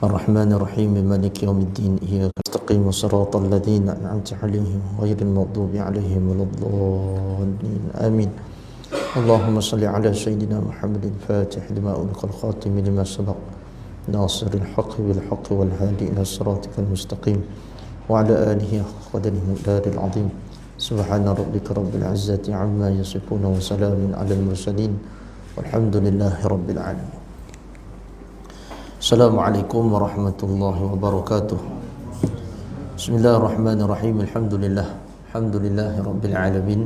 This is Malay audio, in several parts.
الرحمن الرحيم مالك يوم الدين إياك نستقيم صراط الذين أنعمت عليهم غير المغضوب عليهم ولا الضالين آمين. اللهم صل على سيدنا محمد الفاتح لما أغلق الخاتم لما سبق ناصر الحق بالحق والهادي إلى صراطك المستقيم وعلى آله قدره مقدار العظيم. سبحان ربك رب العزة عما يصفون وسلام على المرسلين والحمد لله رب العالمين. Assalamualaikum warahmatullahi wabarakatuh. Bismillahirrahmanirrahim. Alhamdulillahi rabbil alamin.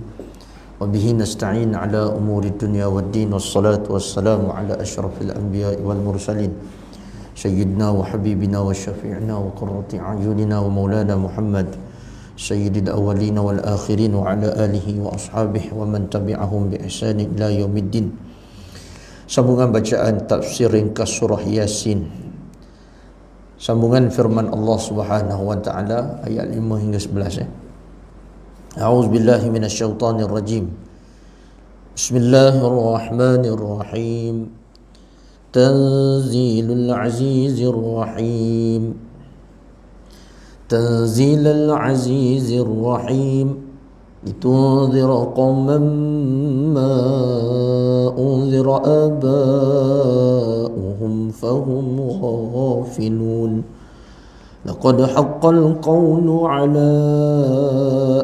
Wa bihi nasta'in ala umuri dunya waddin. Wassalatu wassalamu ala asyrafil anbiya'i wal mursalin Sayyidina wa habibina wa syafi'ina wa qurrati a'yunina wa maulana Muhammad Sayyidil awwalina wal akhirin wa ala alihi wa ashabihi wa man tabi'ahum bi ihsanin ila yaumiddin. Sambungan bacaan tafsir ringkas surah Yasin. Sambungan firman Allah Subhanahu wa taala ayat 5 hingga 11 A'udzu billahi minasyaitonir rajim. Bismillahirrahmanirrahim. Tanzilul azizir rahim. Tanzilul azizir rahim. لتنذر قوما ما أنذر آباؤهم فهم غافلون لقد حق القول على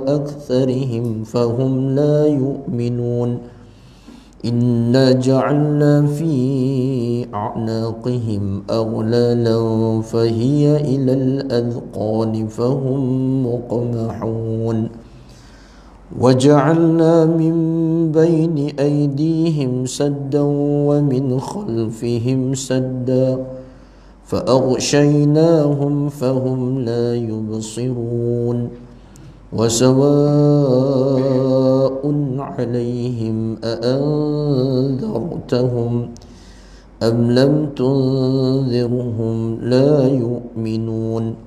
أكثرهم فهم لا يؤمنون إنا جعلنا في أعناقهم أغلالا فهي إلى الأذقان فهم مقمحون وجعلنا من بين أيديهم سدا ومن خلفهم سدا فأغشيناهم فهم لا يبصرون وسواء عليهم أأنذرتهم أم لم تنذرهم لا يؤمنون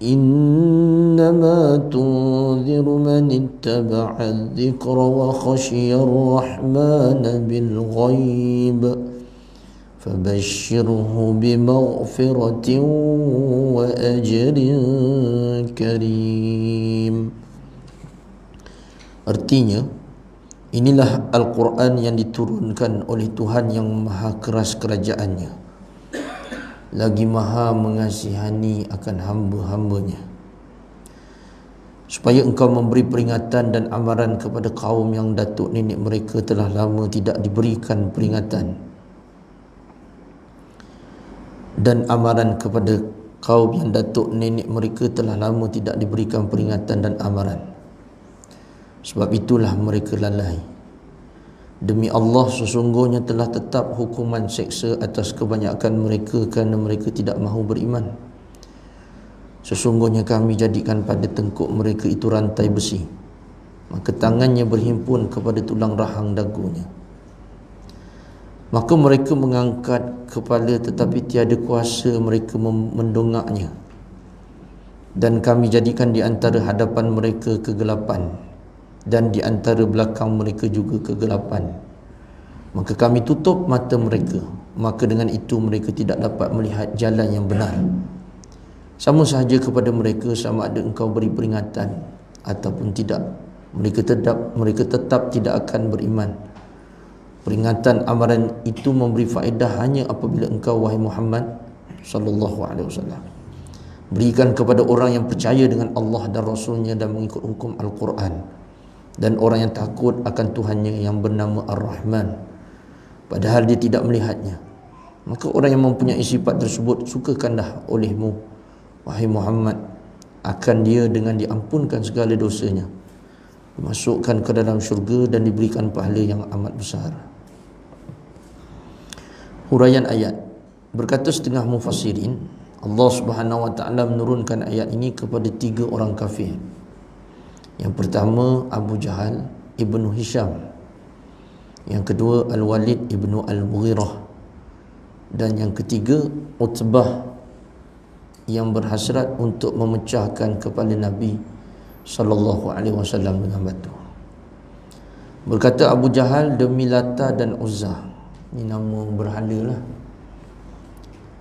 إنما تنذر من اتبع الذكر وخشي الرحمن بالغيب فبشره بمغفرة وأجر كريم. Artinya, inilah Al-Quran yang diturunkan oleh Tuhan yang maha keras kerajaannya, lagi maha mengasihani akan hamba-hambanya, supaya engkau memberi peringatan dan amaran kepada kaum yang datuk nenek mereka telah lama tidak diberikan peringatan, dan amaran kepada kaum yang datuk nenek mereka telah lama tidak diberikan peringatan dan amaran. Sebab itulah mereka lalai. Demi Allah, sesungguhnya telah tetap hukuman seksa atas kebanyakan mereka kerana mereka tidak mahu beriman. Sesungguhnya kami jadikan pada tengkuk mereka itu rantai besi, maka tangannya berhimpun kepada tulang rahang dagunya. Maka mereka mengangkat kepala tetapi tiada kuasa mereka mendongaknya. Dan kami jadikan di antara hadapan mereka kegelapan, dan di antara belakang mereka juga kegelapan. Maka kami tutup mata mereka, maka dengan itu mereka tidak dapat melihat jalan yang benar. Sama sahaja kepada mereka sama ada engkau beri peringatan ataupun tidak, mereka tetap tidak akan beriman. Peringatan amaran itu memberi faedah hanya apabila engkau, wahai Muhammad sallallahu alaihi wasallam, berikan kepada orang yang percaya dengan Allah dan Rasulnya dan mengikut hukum Al-Quran, dan orang yang takut akan Tuhannya yang bernama Ar-Rahman, padahal dia tidak melihatnya. Maka orang yang mempunyai sifat tersebut sukakanlah olehmu, wahai Muhammad, akan dia dengan diampunkan segala dosanya, dimasukkan ke dalam syurga dan diberikan pahala yang amat besar. Huraian ayat. Berkata setengah mufassirin, Allah Subhanahu wa taala menurunkan ayat ini kepada 3 orang kafir. Yang pertama Abu Jahal ibnu Hisham, yang kedua Al-Walid ibnu Al-Mughirah, dan yang ketiga Utbah yang berhasrat untuk memecahkan kepala Nabi sallallahu alaihi wasallam dengan batu. Berkata Abu Jahal, demi Lata dan Uzza, ini nama berhala lah.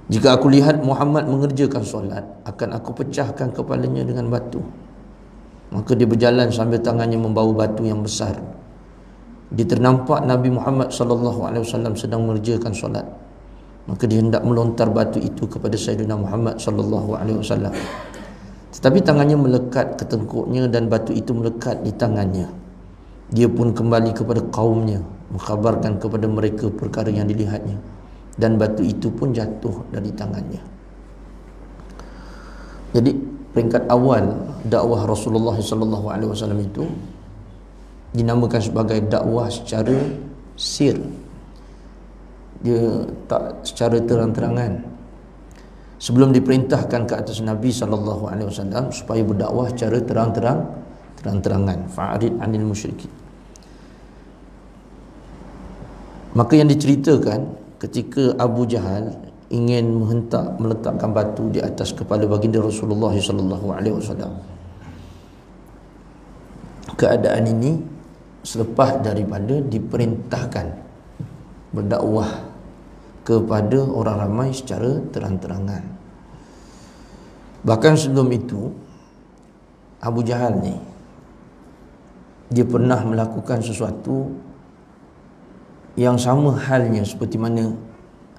Jika aku lihat Muhammad mengerjakan solat, akan aku pecahkan kepalanya dengan batu. Maka dia berjalan sambil tangannya membawa batu yang besar. Dia ternampak Nabi Muhammad SAW sedang mengerjakan solat. Maka dia hendak melontar batu itu kepada Sayyidina Muhammad SAW. Tetapi tangannya melekat ke tengkuknya dan batu itu melekat di tangannya. Dia pun kembali kepada kaumnya, mengkhabarkan kepada mereka perkara yang dilihatnya, dan batu itu pun jatuh dari tangannya. Jadi peringkat awal dakwah Rasulullah SAW itu dinamakan sebagai dakwah secara sir. Dia tak secara terang-terangan. Sebelum diperintahkan ke atas Nabi SAW supaya berdakwah secara terang-terangan, fa'arid 'anil musyrikin. Maka yang diceritakan ketika Abu Jahal ingin meletakkan batu di atas kepala baginda Rasulullah SAW, keadaan ini selepas daripada diperintahkan berdakwah kepada orang ramai secara terang-terangan. Bahkan sebelum itu, Abu Jahal ni dia pernah melakukan sesuatu yang sama halnya seperti mana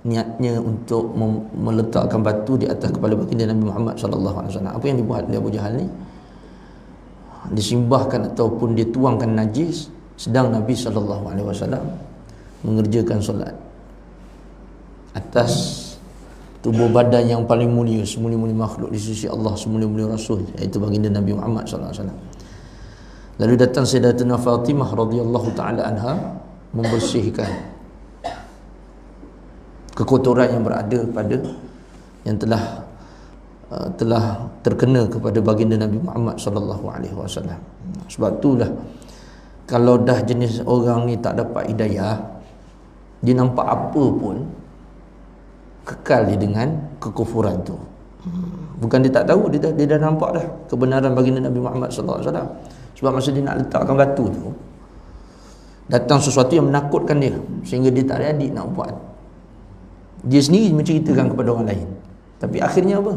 niatnya untuk meletakkan batu di atas kepala baginda Nabi Muhammad SAW. Apa yang dibuat oleh Abu Jahal ni? Disimbahkan ataupun dituangkan najis sedang Nabi SAW mengerjakan solat atas tubuh badan yang paling mulia, semulia-mulia makhluk di sisi Allah, semulia-mulia Rasul, iaitu baginda Nabi Muhammad SAW. Lalu datang Sayyidatina Fatimah radhiyallahu ta'ala anha membersihkan kekotoran yang berada pada yang telah terkena kepada baginda Nabi Muhammad SAW. Sebab itulah kalau dah jenis orang ni tak dapat hidayah, dia nampak apa pun kekal dia dengan kekufuran tu. Bukan dia tak tahu, dia dah nampak dah kebenaran baginda Nabi Muhammad SAW. Sebab masa dia nak letakkan batu tu, datang sesuatu yang menakutkan dia sehingga dia tak ready nak buat. Dia sendiri menceritakan kepada orang lain, tapi akhirnya apa?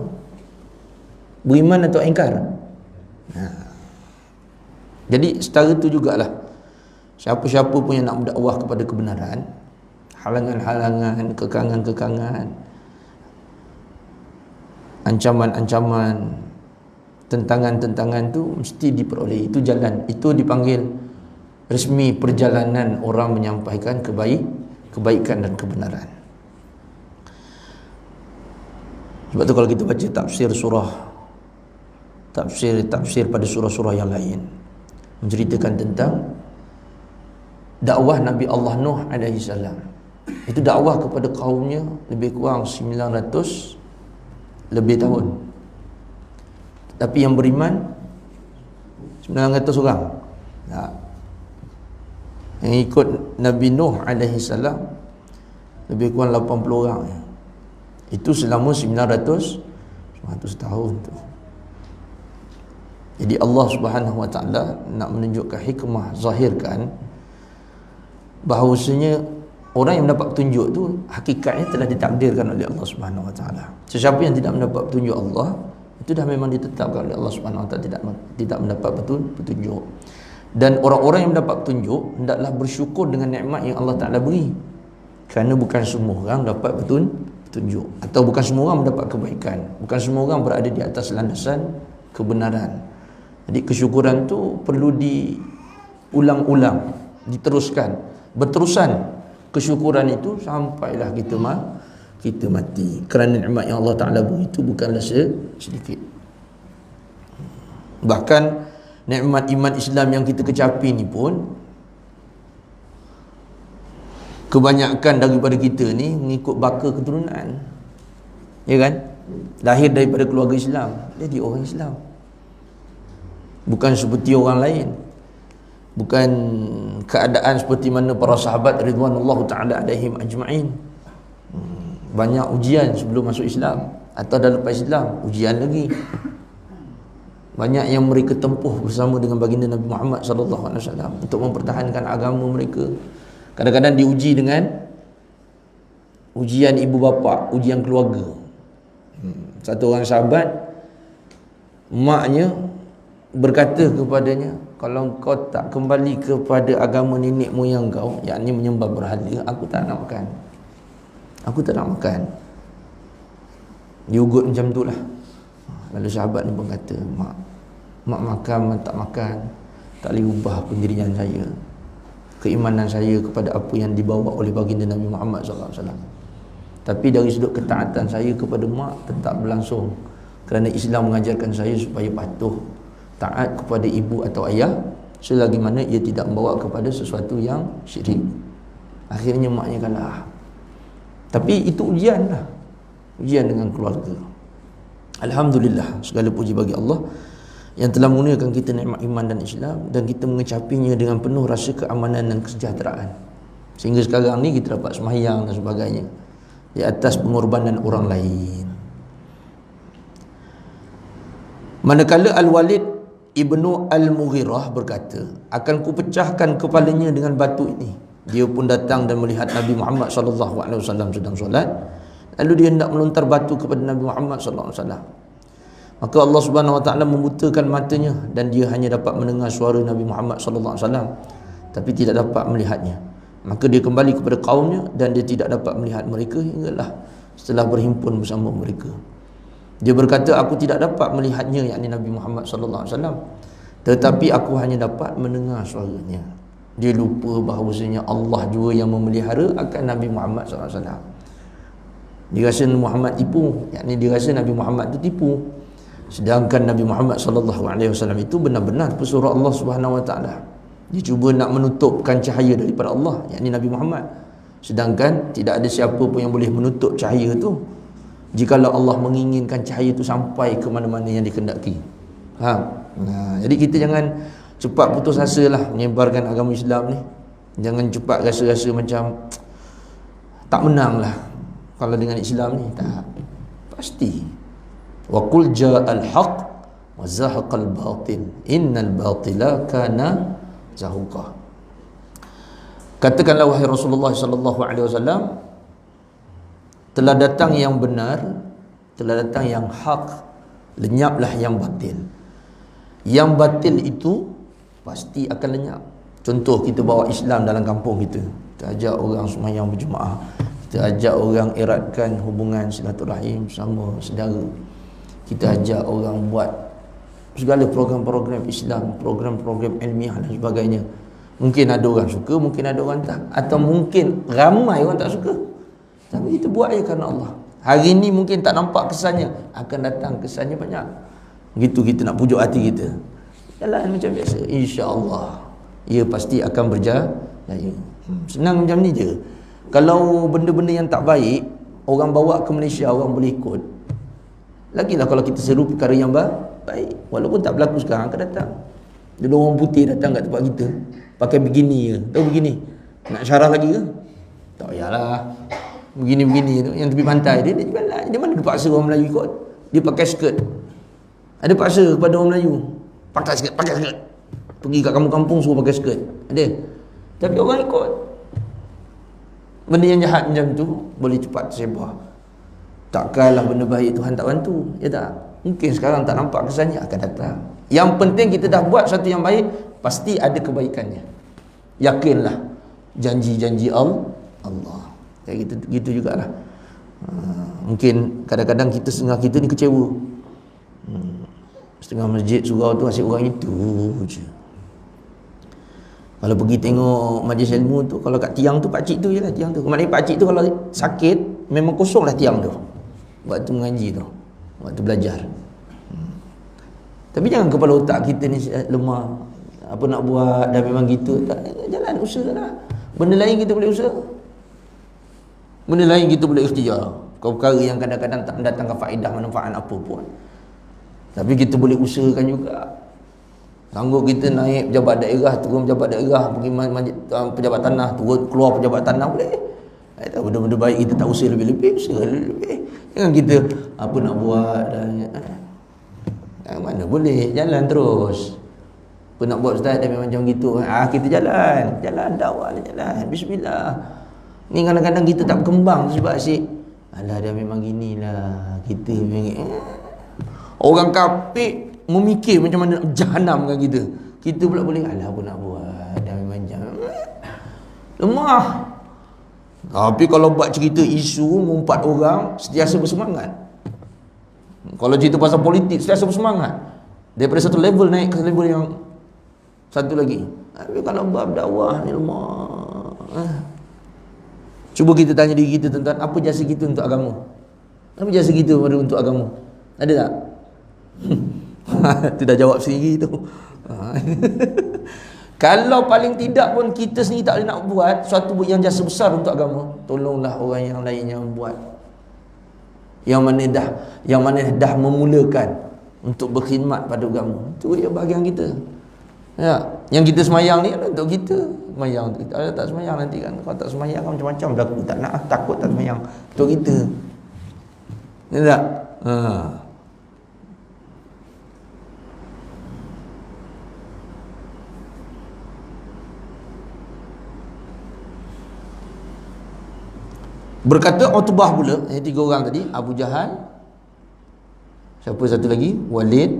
Beriman atau ingkar. Jadi setara tu jugalah, siapa-siapa pun yang nak berdakwah kepada kebenaran, halangan-halangan, kekangan-kekangan, ancaman-ancaman, tentangan-tentangan tu mesti diperoleh. Itu jalan, itu dipanggil resmi perjalanan orang menyampaikan kebaikan dan kebenaran. Sebab tu kalau kita baca tafsir pada surah-surah yang lain, menceritakan tentang dakwah Nabi Allah Nuh alaihi salam. Itu dakwah kepada kaumnya lebih kurang 900 lebih tahun. Tapi yang beriman 900 orang. Yang ikut Nabi Nuh alaihi salam lebih kurang 80 orang. Itu selama 900 tahun tu. Jadi Allah Subhanahu Wa Taala nak menunjukkan hikmah, zahirkan bahawasanya orang yang mendapat petunjuk tu hakikatnya telah ditakdirkan oleh Allah Subhanahu Wa Taala. Sesiapa yang tidak mendapat petunjuk Allah, itu dah memang ditetapkan oleh Allah Subhanahu Wa Taala tidak mendapat petunjuk. Dan orang-orang yang mendapat petunjuk hendaklah bersyukur dengan nikmat yang Allah Taala beri. Kerana bukan semua orang dapat petunjuk, atau bukan semua orang mendapat kebaikan, bukan semua orang berada di atas landasan kebenaran. Jadi kesyukuran tu perlu diulang-ulang, diteruskan, berterusan kesyukuran itu sampailah kita mati. Kerana nikmat yang Allah Ta'ala beri itu bukanlah sedikit. Bahkan nikmat iman Islam yang kita kecapi ni pun, kebanyakan daripada kita ni mengikut baka keturunan, ya kan? Lahir daripada keluarga Islam, jadi orang Islam, bukan seperti orang lain, bukan keadaan seperti mana para sahabat ridwanullah ta'ala alaihim ajma'in. Banyak ujian sebelum masuk Islam, atau dah lepas Islam, ujian lagi. Banyak yang mereka tempuh bersama dengan baginda Nabi Muhammad SAW untuk mempertahankan agama mereka. Kadang-kadang diuji dengan ujian ibu bapa, ujian keluarga. Satu orang sahabat, maknya berkata kepadanya, kalau kau tak kembali kepada agama nenek moyang kau, yakni menyembah berhala, aku tak nak makan. Aku tak nak makan. Dia ugut macam tu lah. Lalu sahabat ni pun kata, mak makan, mak tak makan, tak boleh ubah pendirian saya, keimanan saya kepada apa yang dibawa oleh baginda Nabi Muhammad SAW. Tapi dari sudut ketaatan saya kepada mak tetap berlangsung, kerana Islam mengajarkan saya supaya patuh, taat kepada ibu atau ayah selagi mana ia tidak membawa kepada sesuatu yang syirik. Akhirnya maknya kalah. Tapi itu ujian lah, ujian dengan keluarga. Alhamdulillah, segala puji bagi Allah yang telah mengurniakan kita nikmat iman dan Islam, dan kita mengecapinya dengan penuh rasa keamanan dan kesejahteraan, sehingga sekarang ni kita dapat sembahyang dan sebagainya di atas pengorbanan orang lain. Manakala Al-Walid Ibnu Al-Mughirah berkata, akan kupecahkan kepalanya dengan batu ini. Dia pun datang dan melihat Nabi Muhammad SAW sedang solat. Lalu dia hendak melontar batu kepada Nabi Muhammad SAW. Maka Allah Subhanahu Wa Taala membutakan matanya dan dia hanya dapat mendengar suara Nabi Muhammad SAW, tapi tidak dapat melihatnya. Maka dia kembali kepada kaumnya dan dia tidak dapat melihat mereka hinggalah setelah berhimpun bersama mereka. Dia berkata, aku tidak dapat melihatnya, yakni Nabi Muhammad SAW, tetapi aku hanya dapat mendengar suaranya. Dia lupa bahawasanya Allah juga yang memelihara akan Nabi Muhammad SAW. Dia rasa Muhammad tipu, yakni dia rasa Nabi Muhammad itu tipu. Sedangkan Nabi Muhammad SAW itu benar-benar pesuruh Allah Subhanahu Wa Taala. Dia cuba nak menutupkan cahaya daripada Allah, yakni Nabi Muhammad. Sedangkan tidak ada siapa pun yang boleh menutup cahaya itu, jikalau Allah menginginkan cahaya itu sampai ke mana-mana yang dikehendaki. Jadi kita jangan cepat putus asa lah menyebarkan agama Islam ni. Jangan cepat rasa-rasa macam tak menang lah kalau dengan Islam ni. Tak, pasti. Wa qul ja'al haqq wa zahaqal batil innal batila kana zahuqa. Katakanlah wahai Rasulullah SAW, telah datang yang benar, telah datang yang hak, lenyaplah yang batil. Yang batil itu pasti akan lenyap. Contoh, kita bawa Islam dalam kampung kita, kita ajak orang sembahyang berjemaah, kita ajak orang eratkan hubungan silaturahim sama saudara, kita ajak orang buat segala program-program Islam, program-program ilmiah dan sebagainya. Mungkin ada orang suka, mungkin ada orang tak, atau mungkin ramai orang tak suka, tapi kita buat je kerana Allah. Hari ni mungkin tak nampak kesannya, akan datang kesannya banyak. Begitu kita nak pujuk hati kita, jalan macam biasa, insya-Allah ia pasti akan berjaya. Senang macam ni je. Kalau benda-benda yang tak baik orang bawa ke Malaysia, orang boleh ikut. Lagilah kalau kita seru perkara yang baik, walaupun tak berlaku sekarang, akan datang. Dulu orang putih datang kat tempat kita pakai begini je. Tahu begini? Nak syarah lagi ke? Tak payahlah. Begini-begini tu yang tepi pantai dia jualan. Dia mana dia paksa orang Melayu ikut? Dia pakai skirt. Ada paksa kepada orang Melayu pakai skirt. Pergi kat kampung-kampung suruh pakai skirt. Ada. Tapi orang ikut. Benda yang jahat macam tu boleh cepat tersebar. Takkanlah benda baik Tuhan tak bantu, ya tak? Mungkin sekarang tak nampak kesannya, akan datang. Yang penting kita dah buat satu yang baik, pasti ada kebaikannya. Yakinlah janji-janji Allah. Kayak gitu jugalah. Mungkin kadang-kadang setengah kita ni kecewa. Setengah masjid surau tu asyik orang itu je. Kalau pergi tengok majlis ilmu tu, kalau kat tiang tu pakcik tu je lah tiang tu. Maknanya pakcik tu kalau sakit memang kosong lah tiang tu waktu mengaji tu, waktu belajar. Tapi jangan kepala otak kita ni lemah, apa nak buat dah memang gitu. Tak, jalan usaha lah. Benda lain kita boleh usaha, benda lain kita boleh ikhtiar. Perkara yang kadang-kadang tak mendatangkan faedah manfaat apa pun, tapi kita boleh usahakan juga. Sanggup kita naik pejabat daerah, turun pejabat daerah, pergi pejabat tanah, turun keluar pejabat tanah, boleh. Benda-benda baik kita tak usaha lebih-lebih, usaha lebih. Jangan kita apa nak buat dah, mana boleh, jalan terus. Apa nak buat ustaz, dah memang macam gitu. Kita jalan dakwah, jalan bismillah. Ni kadang-kadang kita tak berkembang sebab asyik Alah, dia memang ginilah. Kita memang orang kafir memikir macam mana jahanam dengan kita. Kita pula boleh, alah apa nak buat, dah memang jahanam. Lemah. Tapi kalau buat cerita isu mengumpat orang, sentiasa bersemangat. Kalau cerita pasal politik, sentiasa bersemangat. Daripada satu level naik ke level yang satu lagi. Tapi kalau bab dakwah ni lemah. Cuba kita tanya diri kita, tuan-tuan, apa jasa kita untuk agama? Apa jasa kita untuk agama? Ada tak? Itu dah jawab sendiri tu. Kalau paling tidak pun kita sendiri tak boleh nak buat suatu yang jasa besar untuk agama, tolonglah orang yang lain yang buat. Yang mana dah memulakan untuk berkhidmat pada agama. Itu ya bahagian kita. Ya, yang kita semayang ni untuk kita semayang, untuk kita. Ada tak semayang nanti kan, kalau tak semayang kan macam-macam berlaku, tak nak, takut tak semayang, untuk kita. Ya tak? Berkata Utbah pula, tiga orang tadi, Abu Jahal, siapa satu lagi? Walid,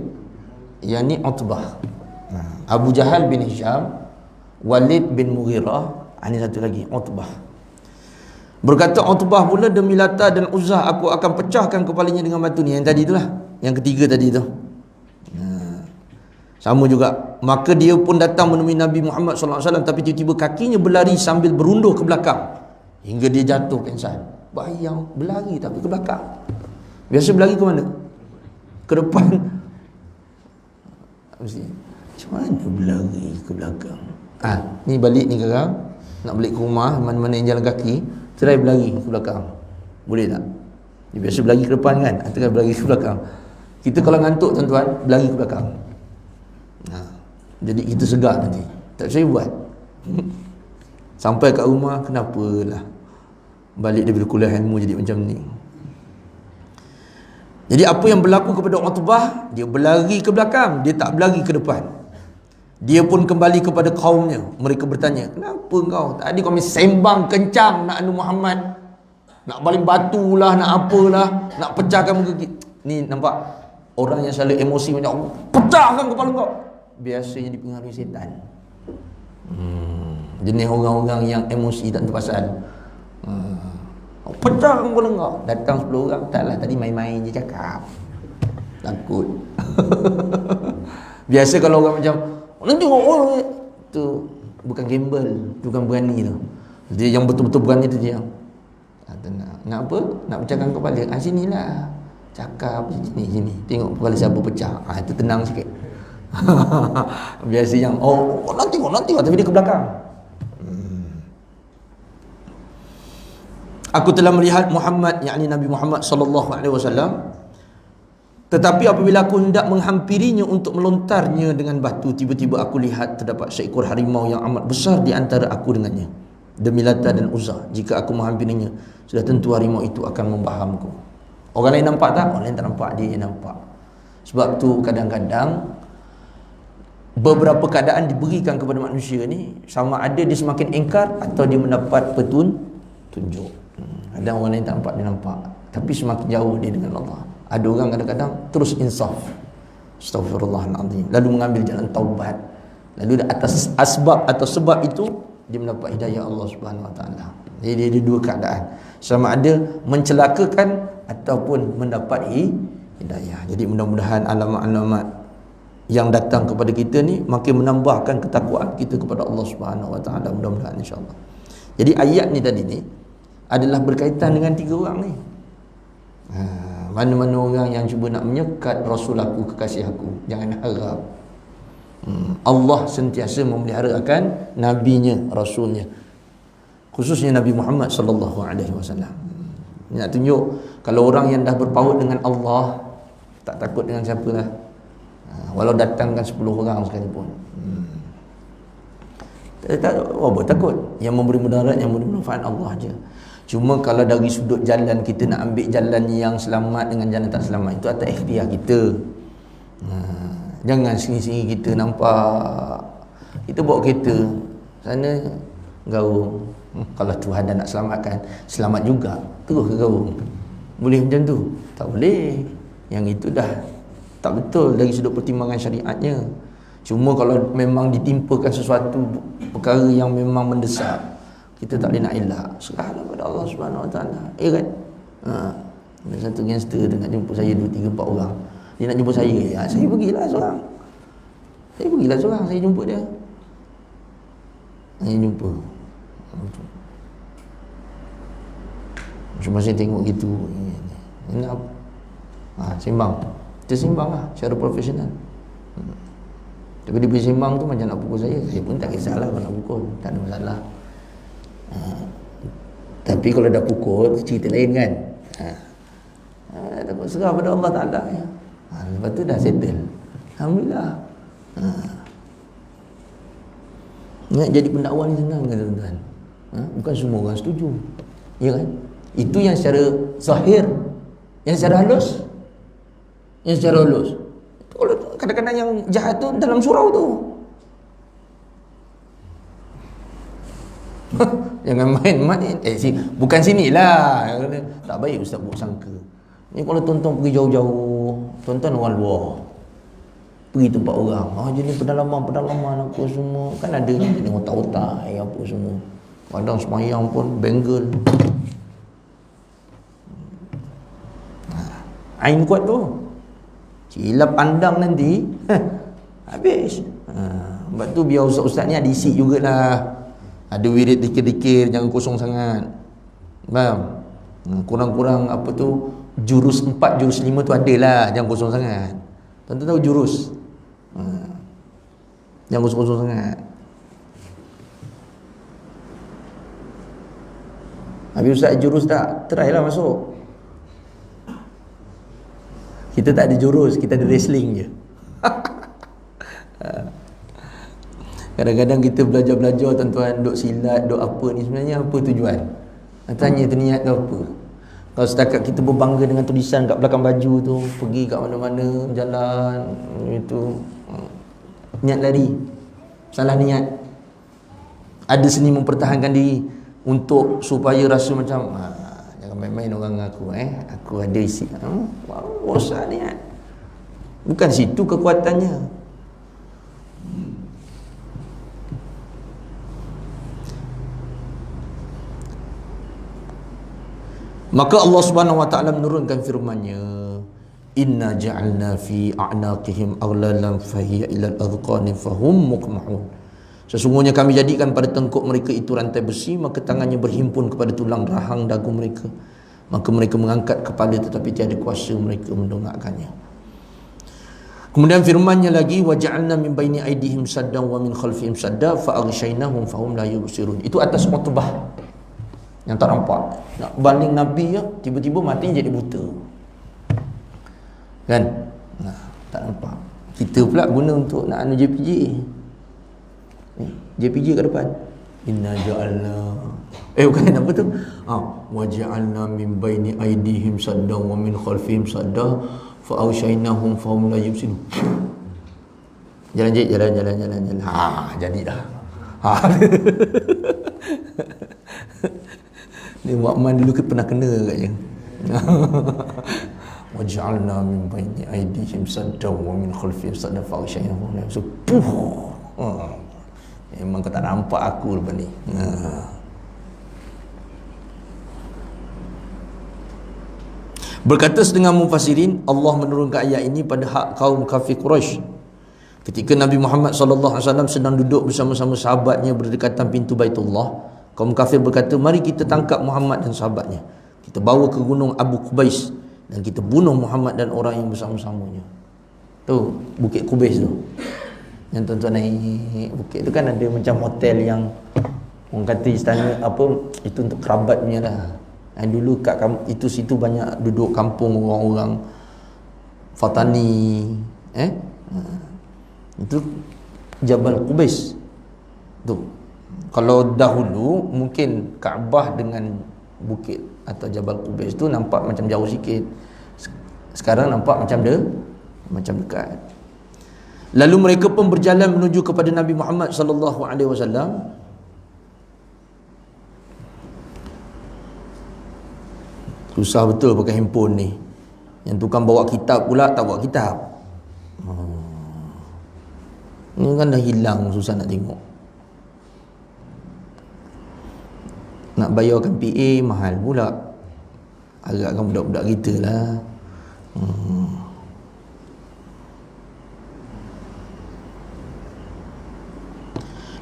yang ni Utbah. Abu Jahal bin Hisham, Walid bin Mughirah, ini satu lagi Utbah. Berkata Utbah pula, demi Lata dan Uzzah aku akan pecahkan kepalanya dengan batu. Ni yang tadi itulah, yang ketiga tadi tu. Sama juga. Maka dia pun datang menemui Nabi Muhammad SAW, tapi tiba-tiba kakinya berlari sambil berunduh ke belakang hingga dia jatuh pingsan. Bayang, berlari tapi ke belakang. Biasa berlari ke mana? Ke depan. Macam mana berlari ke belakang? Ni balik ni sekarang, nak balik ke rumah, mana-mana yang jalan kaki, try berlari ke belakang. Boleh tak? Dia biasa berlari ke depan kan, try berlari ke belakang. Kita kalau ngantuk, tuan-tuan, berlari ke belakang. Jadi kita segar nanti. Tak saya buat. Sampai kat rumah, kenapalah balik daripada kuliah ilmu jadi macam ni. Jadi apa yang berlaku kepada Utbah, dia berlari ke belakang, dia tak berlari ke depan. Dia pun kembali kepada kaumnya. Mereka bertanya, kenapa kau? Tadi kau sembang kencang nak anu Muhammad, nak baling batu lah, nak apalah, nak pecahkan muka kita. Ni nampak orang yang selalu emosi macam, pecahkan kepala kau. Biasanya dipengaruhi setan. Jenis orang-orang yang emosi tak terpasal. Pecahkan kepala kau. Datang 10 orang, taklah tadi main-main je cakap. Takut. Biasa kalau orang macam, nanti orang tu bukan gamble, tu bukan berani tu. Dia yang betul-betul berani tu dia. Nak apa? Nak pecahkan kepala. Sinilah. Cakap sini. Tengok kepala siapa pecah. Itu tenang sikit. Biasa yang nanti tapi dia ke belakang. Aku telah melihat Muhammad, yakni Nabi Muhammad sallallahu alaihi wasallam, tetapi apabila aku hendak menghampirinya untuk melontarnya dengan batu, tiba-tiba aku lihat terdapat seekor harimau yang amat besar di antara aku dengannya. Demi Lata dan Uzzah, jika aku menghampirinya, sudah tentu harimau itu akan membahamku. Orang lain nampak tak? Orang lain tak nampak, dia nampak. Sebab tu kadang-kadang beberapa keadaan diberikan kepada manusia ni, sama ada dia semakin engkar atau dia mendapat petunjuk. Ada orang lain tak nampak, dia nampak, tapi semakin jauh dia dengan Allah. Ada orang kadang-kadang terus insaf, astaghfirullahaladzim, lalu mengambil jalan taubat, lalu atas asbab atau sebab itu dia mendapat hidayah Allah Subhanahu Wa Taala. Jadi dia ada dua keadaan, sama ada mencelakakan ataupun mendapat hidayah. Jadi mudah-mudahan alamat-alamat yang datang kepada kita ni makin menambahkan ketakwaan kita kepada Allah Subhanahu Wa Taala, mudah-mudahan insya-Allah. Jadi ayat ni tadi ni adalah berkaitan dengan tiga orang ni. Mana-mana orang yang cuba nak menyekat Rasul aku, kekasih aku, jangan harap. Allah sentiasa memelihara akan nabinya, rasulnya, khususnya Nabi Muhammad sallallahu alaihi wasallam. Nak tunjuk kalau orang yang dah berpaut dengan Allah tak takut dengan siapa lah. Walau datangkan 10 orang sekalipun. Tak apa takut. Yang memberi mudarat, yang memberi manfaat Allah aja. Cuma kalau dari sudut jalan kita nak ambil jalan yang selamat dengan jalan tak selamat, itu atas ikhtiar kita. Jangan sini-sini kita nampak kita bawa kereta sana gaung. Kalau Tuhan dah nak selamatkan, selamat juga, terus ke gaung. Boleh macam tu? Tak boleh. Yang itu dah tak betul dari sudut pertimbangan syariatnya. Cuma kalau memang ditimpakan sesuatu perkara yang memang mendesak, kita tak boleh nak elak. Serahlah pada Allah Subhanahu Wa Taala. Kan? Ada satu gangster dia nak jemput saya 2, 3, 4 orang. Dia nak jemput saya. Saya pergilah seorang. Saya jemput dia. Saya jumpa. Cuma saya tengok gitu. Ini apa? Sembang. Kita sembang lah secara profesional. Tapi dia pergi sembang tu macam nak pukul saya. Saya pun tak kisahlah kalau nak pukul. Tak ada masalah. Tapi kalau dah pukul, cerita lain kan. Takut serah pada Allah Ta'ala ya. Lepas tu dah settle. Alhamdulillah. Nak jadi pendakwa ni senang kan tuan-tuan? Bukan semua orang setuju. Ya kan? Itu yang secara zahir. Yang secara halus. Kalau kadang-kadang yang jahat tu dalam surau tu. Jangan main-main. Bukan sinilah. Tak baik ustaz buat sangka. Ni kalau tuan-tuan pergi jauh-jauh, tuan-tuan orang luar, pergi tempat orang, jenis pedalaman apa semua, kan ada ni otak-otak apa semua. Kadang semayang pun bengal. Ain kuat tu. Silap pandang nanti habis. Sebab tu biar ustaz-ustaz ni ada isi jugalah. Ada wirid dikir-dikir, jangan kosong sangat. Faham? Kurang-kurang apa tu, jurus 4, jurus 5 tu adalah, jangan kosong sangat. Tuan-tuan tahu jurus? Jangan kosong-kosong sangat. Habis ustaz jurus tak? Try lah masuk. Kita tak ada jurus, kita ada wrestling je. Kadang-kadang kita belajar-belajar tuan-tuan, duk silat, duk apa ni, sebenarnya apa tujuan? Tanya tu niat tu apa? Kalau setakat kita berbangga dengan tulisan kat belakang baju tu, pergi kat mana-mana, jalan, itu niat lari, salah niat. Ada seni mempertahankan diri untuk supaya rasa macam jangan main-main orang dengan aku, aku ada isi. Rosak niat. Bukan situ kekuatannya. Maka Allah Subhanahu Wa Taala menurunkan firman-Nya, inna ja'alna fi a'naqihim aghlalan fahiya ila al-adqani fahum muqmahun. Sesungguhnya kami jadikan pada tengkuk mereka itu rantai besi, maka tangannya berhimpun kepada tulang rahang dagu mereka. Maka mereka mengangkat kepala tetapi tiada kuasa mereka mendongakkannya. Kemudian firman-Nya lagi, wa ja'alna min baini aydihim saddan wa min khalfihim sadda fa aghshaynahum fahum la yubsirun. Itu atas Utbah yang tak nampak. Nak baling Nabi ya, tiba-tiba mati jadi buta. Kan? Tak nampak. Kita pula guna untuk nak anu JPJ. JPJ kat depan. Inna ja'alna. Bukan apa tu? Wa ja'alna min baini aydihim saddan wa min khalfihim sadda fa aghshaynahum fahum la yubsirun. Jalan. Jadi dah. Ni Muhammad dulu pernah kena katnya. Waj'alna min baini aydihim sadda wa min khalfihim sadda fa aghshaynahum. Memang kau tak nampak aku lepas ni. Berkata setengah mufassirin, Allah menurunkan ayat ini pada hak kaum kafir Quraisy. Ketika Nabi Muhammad SAW sedang duduk bersama-sama sahabatnya berdekatan pintu Baitullah, kaum kafir berkata, mari kita tangkap Muhammad dan sahabatnya. Kita bawa ke gunung Abu Qubais dan kita bunuh Muhammad dan orang yang bersama-samanya. Tu Bukit Qubais tu. Yang tuan-tuan naik bukit tu kan ada macam hotel yang orang kata istana apa, itu untuk kerabat punya lah. Dulu kat itu situ banyak duduk kampung orang-orang Fatani. Itu Jabal Qubais. Tu. Kalau dahulu mungkin Kaabah dengan bukit atau Jabal Qubais tu nampak macam jauh sikit. Sekarang nampak macam dekat. Lalu mereka pun berjalan menuju kepada Nabi Muhammad sallallahu alaihi wasallam. Susah betul pakai handphone ni. Yang tukang bawa kitab pula tak bawa kitab. Ni kan dah hilang, susah nak tengok. Nak bayarkan PA mahal pula. Agakkan budak-budak kita lah.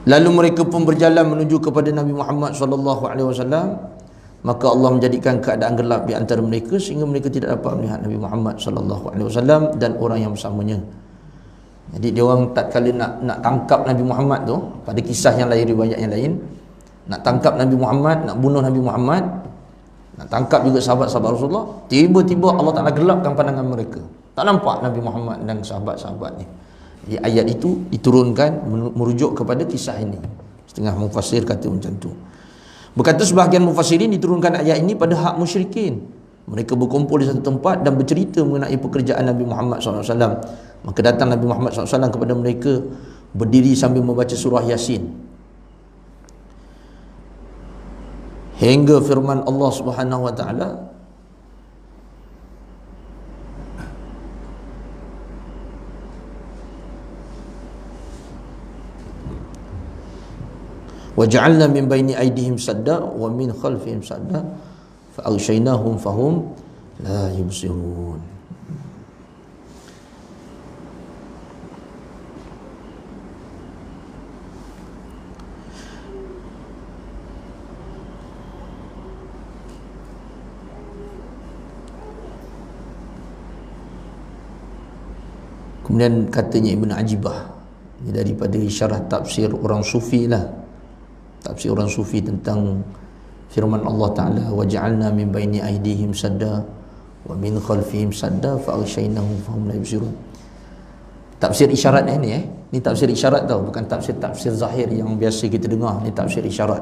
Lalu mereka pun berjalan menuju kepada Nabi Muhammad SAW. Maka Allah menjadikan keadaan gelap di antara mereka sehingga mereka tidak dapat melihat Nabi Muhammad SAW dan orang yang bersamanya. Jadi dia orang tak kala nak tangkap Nabi Muhammad tu, pada kisah yang lain, riwayat yang lain, nak tangkap Nabi Muhammad, nak bunuh Nabi Muhammad, nak tangkap juga sahabat-sahabat Rasulullah, tiba-tiba Allah Ta'ala gelapkan pandangan mereka. Tak nampak Nabi Muhammad dan sahabat-sahabat ni. Jadi ayat itu diturunkan merujuk kepada kisah ini. Setengah mufassir kata macam tu. Berkata sebahagian mufassirin, diturunkan ayat ini pada hak musyrikin. Mereka berkumpul di satu tempat dan bercerita mengenai pekerjaan Nabi Muhammad SAW. Maka datang Nabi Muhammad SAW kepada mereka, berdiri sambil membaca surah Yasin, hingga firman Allah Subhanahu Wa Taala, وَجَعَلْنَا مِنْ بَيْنِ أَيْدِهِمْ سَدًّا وَمِنْ خَلْفِهِمْ سَدًّا فَأَغْشَيْنَاهُمْ فَهُمْ لَا يُبْصِرُونَ. Kemudian katanya Ibn Ajibah, ini daripada syarah tafsir orang sufi lah, tafsir orang sufi tentang firman Allah Ta'ala, وَجَعَلْنَا مِنْ بَيْنِ أَيْدِهِمْ سَدًّا وَمِنْ خَلْفِهِمْ سَدًّا فَأَغْشَيْنَاهُمْ فَهُمْ لَا يُبْصِرُونَ. Tafsir isyarat ni tafsir isyarat tau, bukan tafsir zahir yang biasa kita dengar. Ni tafsir isyarat.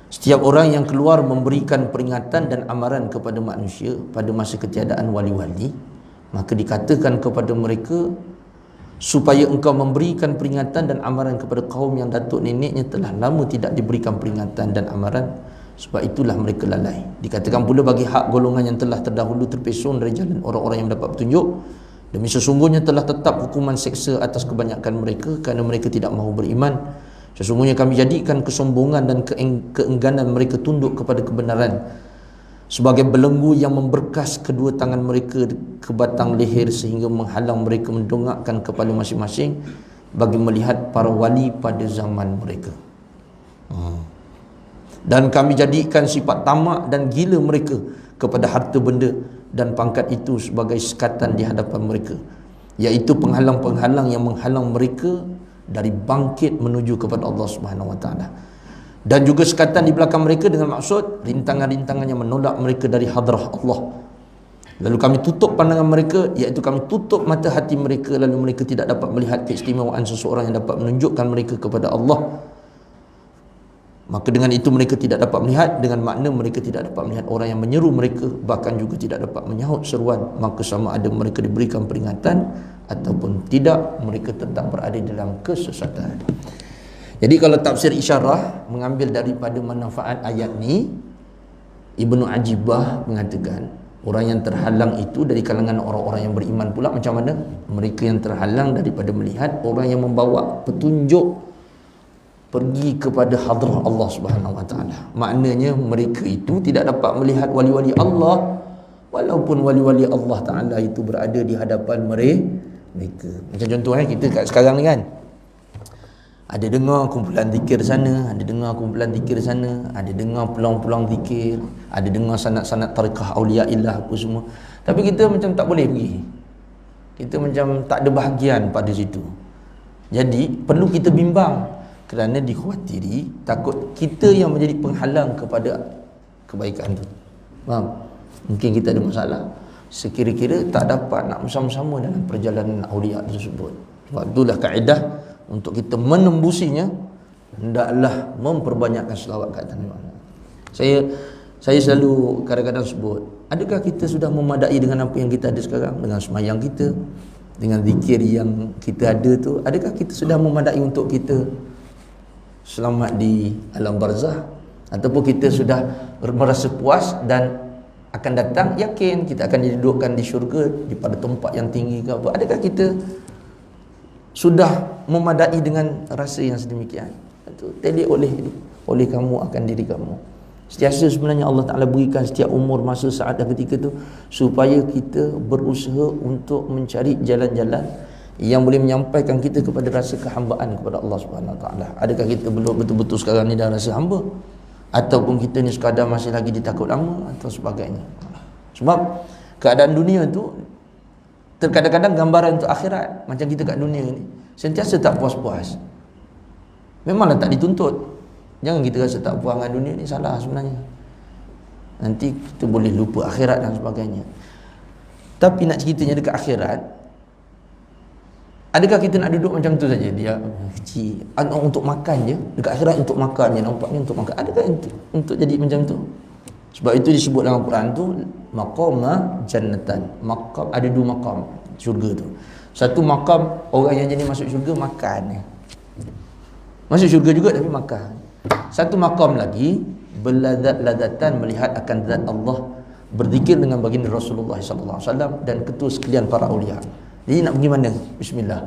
Setiap orang yang keluar memberikan peringatan dan amaran kepada manusia pada masa ketiadaan wali-wali, maka dikatakan kepada mereka supaya engkau memberikan peringatan dan amaran kepada kaum yang datuk neneknya telah lama tidak diberikan peringatan dan amaran, sebab itulah mereka lalai. Dikatakan pula bagi hak golongan yang telah terdahulu terpesong dari jalan orang-orang yang mendapat petunjuk, demi sesungguhnya telah tetap hukuman seksa atas kebanyakan mereka kerana mereka tidak mahu beriman. Sesungguhnya kami jadikan kesombongan dan keengganan mereka tunduk kepada kebenaran sebagai belenggu yang memberkas kedua tangan mereka ke batang leher sehingga menghalang mereka mendongakkan kepala masing-masing bagi melihat para wali pada zaman mereka. Dan kami jadikan sifat tamak dan gila mereka kepada harta benda dan pangkat itu sebagai sekatan di hadapan mereka, iaitu penghalang-penghalang yang menghalang mereka dari bangkit menuju kepada Allah Subhanahu Wa Taala, dan juga sekatan di belakang mereka dengan maksud rintangan-rintangan yang menolak mereka dari hadrah Allah. Lalu kami tutup pandangan mereka, iaitu kami tutup mata hati mereka, lalu mereka tidak dapat melihat keistimewaan seseorang yang dapat menunjukkan mereka kepada Allah. Maka dengan itu mereka tidak dapat melihat, dengan makna mereka tidak dapat melihat orang yang menyeru mereka, bahkan juga tidak dapat menyahut seruan. Maka sama ada mereka diberikan peringatan ataupun tidak, mereka tetap berada dalam kesesatan. Jadi kalau tafsir isyarah mengambil daripada manfaat ayat ni, Ibnu Ajibah mengatakan orang yang terhalang itu dari kalangan orang-orang yang beriman pula macam mana? Mereka yang terhalang daripada melihat orang yang membawa petunjuk pergi kepada hadrah Allah Subhanahu Wa Taala. Maknanya mereka itu tidak dapat melihat wali-wali Allah, walaupun wali-wali Allah Taala itu berada di hadapan mereka. Macam contohnya kita kat sekarang ni kan, ada dengar kumpulan zikir sana, ada dengar kumpulan zikir sana, ada dengar peluang-peluang zikir, ada dengar sanad-sanad tarekah auliaillah apa semua. Tapi kita macam tak boleh pergi. Kita macam tak ada bahagian pada situ. Jadi perlu kita bimbang, kerana dikhawatiri takut kita yang menjadi penghalang kepada kebaikan itu. Faham? Mungkin kita ada masalah, sekira-kira tak dapat nak bersama-sama dalam perjalanan awliya tersebut. Sebab itulah kaedah untuk kita menembusinya, hendaklah memperbanyakkan selawat ke atas Nabi Muhammad. Saya selalu kadang-kadang sebut, adakah kita sudah memadai dengan apa yang kita ada sekarang, dengan semayang kita, dengan zikir yang kita ada tu? Adakah kita sudah memadai untuk kita selamat di alam barzah, ataupun kita sudah merasa puas dan akan datang, yakin kita akan didudukkan di syurga di pada tempat yang tinggi ke apa. Adakah kita sudah memadai dengan rasa yang sedemikian? Itu tadi oleh kamu akan diri kamu. Sentiasa sebenarnya Allah Ta'ala berikan setiap umur, masa, saat dan ketika tu supaya kita berusaha untuk mencari jalan-jalan yang boleh menyampaikan kita kepada rasa kehambaan kepada Allah Subhanahu Wa Ta'ala. Adakah kita belum betul-betul sekarang ni dah rasa hamba, ataupun kita ni sekadar masih lagi ditakut lama atau sebagainya? Sebab keadaan dunia tu terkadang-kadang gambaran untuk akhirat. Macam kita kat dunia ni sentiasa tak puas-puas. Memanglah tak dituntut. Jangan kita rasa tak puas dengan dunia ni, salah sebenarnya. Nanti kita boleh lupa akhirat dan sebagainya. Tapi nak ceritanya dekat akhirat, adakah kita nak duduk macam tu saja? Dia kecil untuk makan je. Dekat akhirat untuk makan je, nampaknya untuk makan. Adakah untuk jadi macam tu? Sebab itu disebut dalam Quran tu maqama jannatan. Maqam, ada dua maqam syurga tu. Satu maqam orang yang jadi masuk syurga makan. Masuk syurga juga tapi makan. Satu maqam lagi berladat-ladatan melihat akan zat Allah, berzikir dengan baginda Rasulullah sallallahu alaihi wasallam dan ketua sekalian para aulia. Jadi nak pergi mana? Bismillah.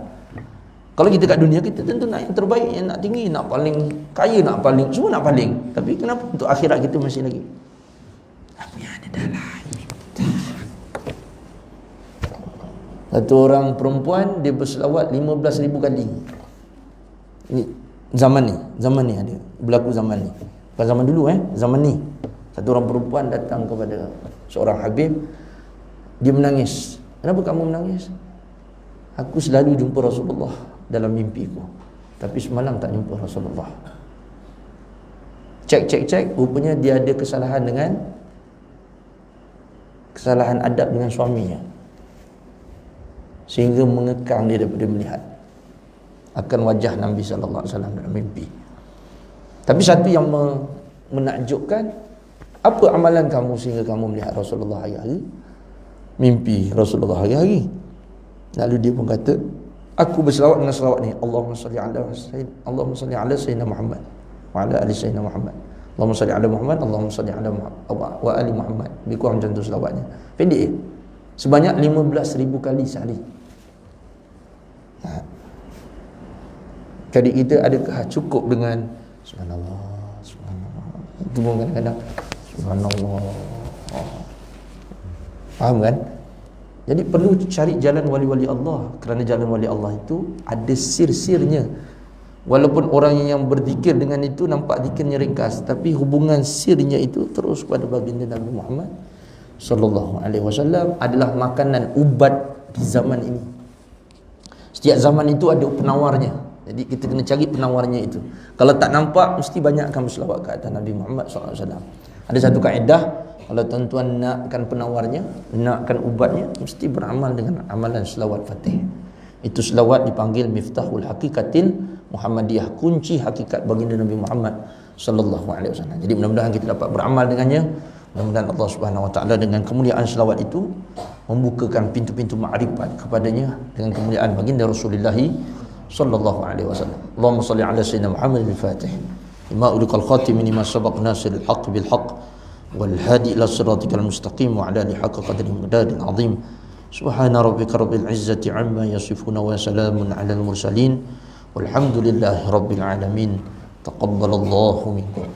Kalau kita kat dunia, kita tentu nak yang terbaik, yang nak tinggi, nak paling kaya, nak paling, semua nak paling. Tapi kenapa untuk akhirat kita masih lagi apa yang ada dalam? Satu orang perempuan dia berselawat 15,000 kali. Ini zaman ni ada berlaku zaman ni. Bukan zaman dulu zaman ni. Satu orang perempuan datang kepada seorang habib, dia menangis. Kenapa kamu menangis? Aku selalu jumpa Rasulullah dalam mimpiku, tapi semalam tak jumpa Rasulullah. Cek, rupanya dia ada kesalahan adab dengan suaminya, sehingga mengekang dia daripada melihat akan wajah Nabi sallallahu alaihi wasallam dalam mimpi. Tapi satu yang menakjubkan, apa amalan kamu sehingga kamu melihat Rasulullah hari-hari? Mimpi Rasulullah hari-hari. Lalu dia pun kata, aku berselawat dengan selawat ni, Allahumma salli ala sayyidina Muhammad wa ala ali sayyidina Muhammad. Allahumma salli ala Muhammad, Allahumma salli ala wa ali Muhammad. Lebih kurang macam tu selawatnya. Pendek sebanyak 15,000 kali sehari. Jadi kita adakah cukup dengan subhanallah, subhanallah? Itu pun kadang-kadang subhanallah. Faham kan? Jadi perlu cari jalan wali-wali Allah, kerana jalan wali Allah itu ada sir-sirnya. Walaupun orang yang berzikir dengan itu nampak zikirnya ringkas, tapi hubungan sirnya itu terus kepada baginda Nabi Muhammad sallallahu alaihi wasallam adalah makanan ubat di zaman ini. Setiap zaman itu ada penawarnya. Jadi kita kena cari penawarnya itu. Kalau tak nampak, mesti banyak akan berselawat ke atas Nabi Muhammad SAW. Ada satu kaedah, kalau tuan-tuan nakkan penawarnya, nakkan ubatnya, mesti beramal dengan amalan selawat Fatih. Itu selawat dipanggil Miftahul Hakikatil Muhammadiyah, kunci hakikat baginda Nabi Muhammad sallallahu alaihi wasallam. Jadi mudah-mudahan kita dapat beramal dengannya. Mudah-mudahan Allah Subhanahu wa taala dengan kemuliaan selawat itu membukakan pintu-pintu ma'rifat kepadanya dengan kemuliaan baginda Rasulullah sallallahu alaihi wasallam. Allahumma salli ala sayyidina Muhammad al-Fatih lima uliqal khatim lima sabaq nasiril haqq bil haqq wal hadi ila siratikal mustaqim wa ala alihi haqqa qadri miqdarin azim. Subhana rabbika rabbil izzati amma yasifun wa salamun alal mursalin walhamdulillahi rabbil alamin. Taqabbalallahu minkum.